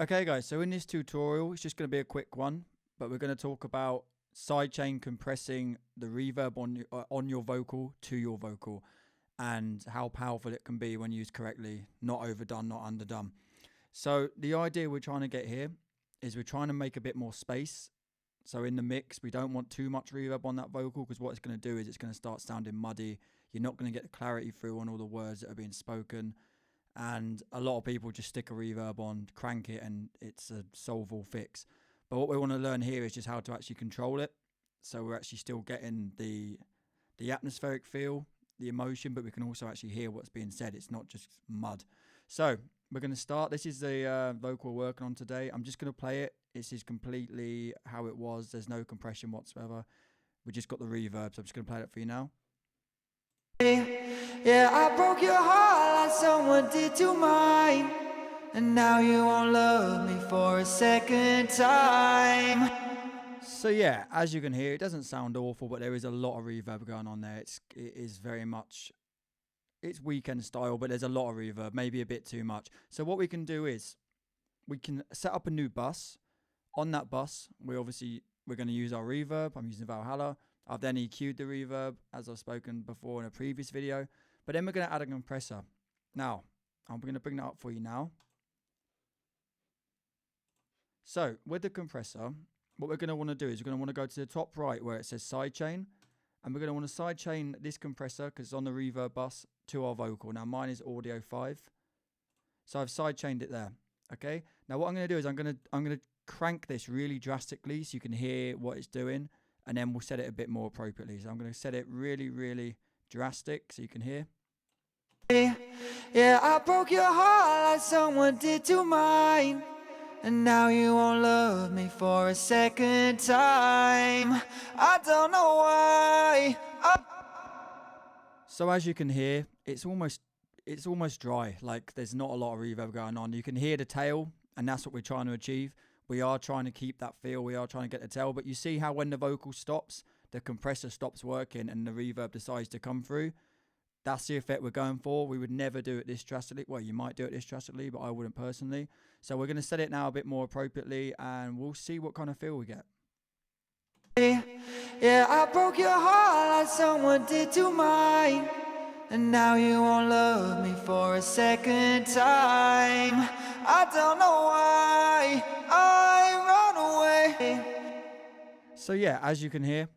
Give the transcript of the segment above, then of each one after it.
Okay guys, so in this tutorial, it's just going to be a quick one, but we're going to talk about sidechain compressing the reverb on your vocal to your vocal and how powerful it can be when used correctly, not overdone, not underdone. So the idea we're trying to get here is we're trying to make a bit more space. So in the mix, we don't want too much reverb on that vocal, because what it's going to do is it's going to start sounding muddy. You're not going to get the clarity through on all the words that are being spoken. And a lot of people just stick a reverb on, crank it, and it's a solve-all fix. But what we want to learn here is just how to actually control it. So we're actually still getting the atmospheric feel, the emotion, but we can also actually hear what's being said. It's not just mud. So we're going to start. This is the vocal we're working on today. I'm just going to play it. This is completely how it was. There's no compression whatsoever. We just got the reverb, so I'm just going to play it for you now. Yeah, I broke your heart like someone did to mine, and now you won't love me for a second time. So yeah, as you can hear, it doesn't sound awful, but there is a lot of reverb going on there. It is very much, it's weekend style, but there's a lot of reverb, maybe a bit too much. So what we can do is we can set up a new bus. On that bus, we're going to use our reverb. I'm using Valhalla. I've then EQ'd the reverb, as I've spoken before in a previous video. But then we're going to add a compressor. Now, I'm going to bring that up for you now. So, with the compressor, what we're going to want to do is we're going to want to go to the top right where it says sidechain. And we're going to want to sidechain this compressor, because it's on the reverb bus, to our vocal. Now, mine is audio 5. So I've sidechained it there. Okay? Now, what I'm going to do is I'm going to crank this really drastically so you can hear what it's doing. And then we'll set it a bit more appropriately. So I'm going to set it really, really drastic so you can hear. Yeah, I broke your heart like someone did to mine, and now you won't love me for a second time. I don't know why. So as you can hear, it's almost dry. Like there's not a lot of reverb going on. You can hear the tail, and that's what we're trying to achieve. We are trying to keep that feel. We are trying to get the tail. But you see how when the vocal stops, the compressor stops working and the reverb decides to come through. That's the effect we're going for. We would never do it this drastically. Well, you might do it this drastically, but I wouldn't personally. So we're going to set it now a bit more appropriately, and we'll see what kind of feel we get. Yeah, I broke your heart like someone did to mine, and now you won't love me for a second time. I don't know why I run away. So yeah, as you can hear,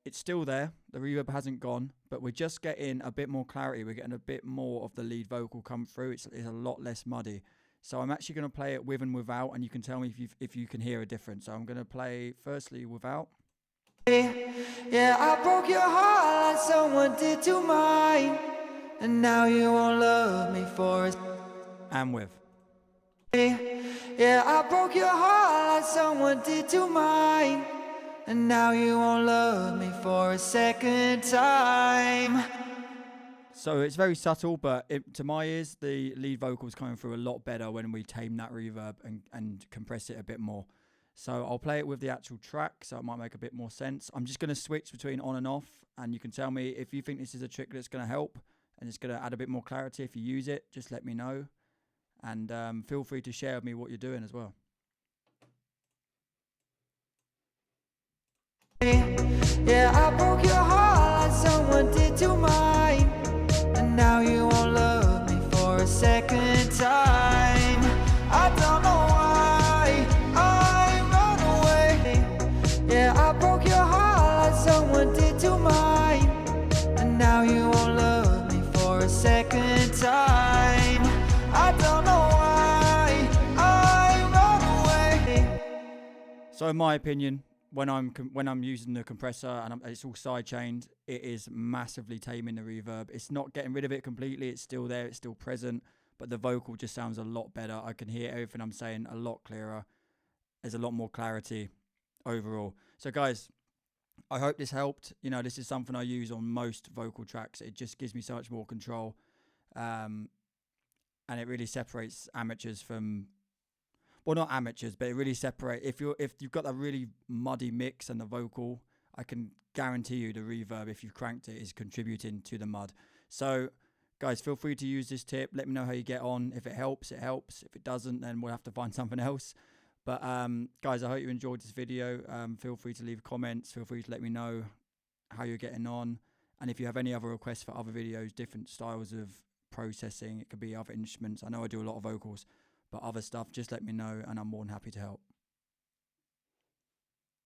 it's still there. The reverb hasn't gone, but we're just getting a bit more clarity. We're getting a bit more of the lead vocal come through. It's a lot less muddy. So I'm actually going to play it with and without, and you can tell me if you can hear a difference. So I'm going to play firstly without. Yeah, I broke your heart like someone did to mine, and now you won't love me for a... And with. Yeah, I broke your heart like someone did to mine, and now you won't love me for a second time. So it's very subtle, but to my ears, the lead vocal is coming through a lot better when we tame that reverb and compress it a bit more. So I'll play it with the actual track, so it might make a bit more sense. I'm just going to switch between on and off, and you can tell me if you think this is a trick that's going to help and it's going to add a bit more clarity. If you use it, just let me know. And feel free to share with me what you're doing as well. Yeah, I broke your heart like someone did to mine, and now you won't love me for a second time. I don't know why I run away. Yeah, I broke your heart like someone did to mine, and now you won't love me for a second time. I don't know why I run away. So in my opinion, when I'm using the compressor and it's all side chained, it is massively taming the reverb. It's not getting rid of it completely. It's still there. It's still present. But the vocal just sounds a lot better. I can hear everything I'm saying a lot clearer. There's a lot more clarity overall. So guys, I hope this helped. You know, this is something I use on most vocal tracks. It just gives me so much more control. And it really separates amateurs from... Well, not amateurs, but it really separates. If you've got a really muddy mix and the vocal, I can guarantee you the reverb, if you've cranked it, is contributing to the mud. So guys, feel free to use this tip. Let me know how you get on. If it helps, it helps. If it doesn't, then we'll have to find something else. But guys, I hope you enjoyed this video. Feel free to leave comments. Feel free to let me know how you're getting on. And if you have any other requests for other videos, different styles of processing, it could be other instruments. I know I do a lot of vocals, but other stuff, just let me know and I'm more than happy to help.